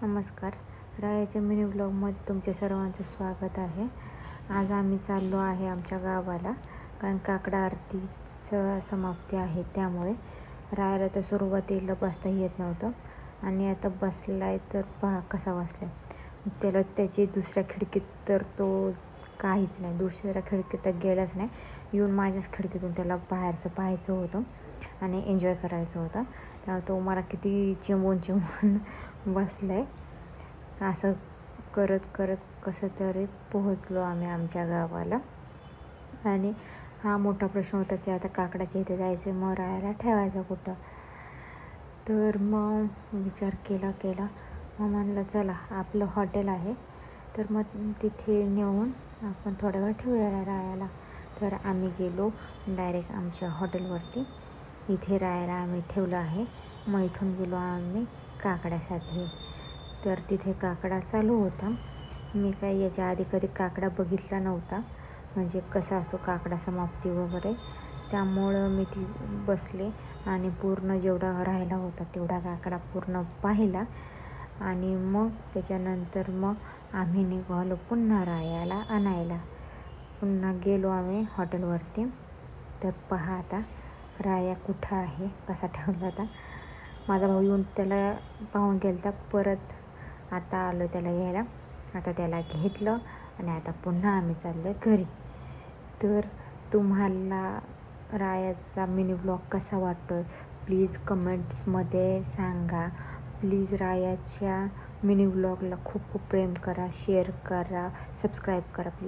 नमस्कार. रायाच्या मिनी ब्लॉगमध्ये तुमच्या सर्वांचं स्वागत आहे. आज आम्ही चाललो आहे आमच्या गावाला, कारण काकडा आरतीचं समाप्ती आहे. त्यामुळे रायाला तर सुरुवातीला बसता येत नव्हतं आणि आता बसला आहे तर पहा कसा बसला आहे. त्याला त्याची दुसऱ्या खिडकीत तर तो काहीच नाही, दुसऱ्या खिडकीत तर गेलाच नाही. येऊन माझ्याच खिडकीतून त्याला बाहेरचं पाहायचं होतं आणि एन्जॉय करायचं होतं. त्यामुळे तो मला किती चिमून बसलं आहे. असं करत करत कसं तरी पोहोचलो आम्ही आमच्या गावाला. आणि हा मोठा प्रश्न होता की आता काकडाच्या इथे जायचं, मग राहायला ठेवायचं कुठं. तर मग विचार केला मग म्हणलं चला आपलं हॉटेल आहे तर मग तिथे नेऊन आपण थोड्या वेळ ठेवूया राहायला. तर आम्ही गेलो डायरेक्ट आमच्या हॉटेलवरती. इथे राहायला आम्ही ठेवलं आहे. मग इथून गेलो आम्ही काकड्यासाठी. तर तिथे काकडा चालू होता. मी काही याच्या आधी कधी काकडा बघितला नव्हता, म्हणजे कसा असतो काकडा समाप्ती वगैरे. त्यामुळं मी ती बसले आणि पूर्ण जेवढा राहिला होता तेवढा काकडा पूर्ण पाहिला. आणि मग त्याच्यानंतर मग आम्ही निघालो पुन्हा रायाला आणायला. पुन्हा गेलो आम्ही हॉटेलवरती. तर पहा आता राया कुठं आहे, कसा ठेवला होता. माझा भाऊ येऊन त्याला पाहून गेला होता. परत आता आलो त्याला घ्यायला. आता त्याला घेतलं आणि आता पुन्हा आम्ही चाललो आहे घरी. तर तुम्हाला रायाचा मिनी ब्लॉग कसा वाटतो आहे प्लीज कमेंट्समध्ये सांगा. प्लीज रायाच्या मिनी ब्लॉगला खूप प्रेम करा, शेअर करा, सबस्क्राईब करा प्लीज.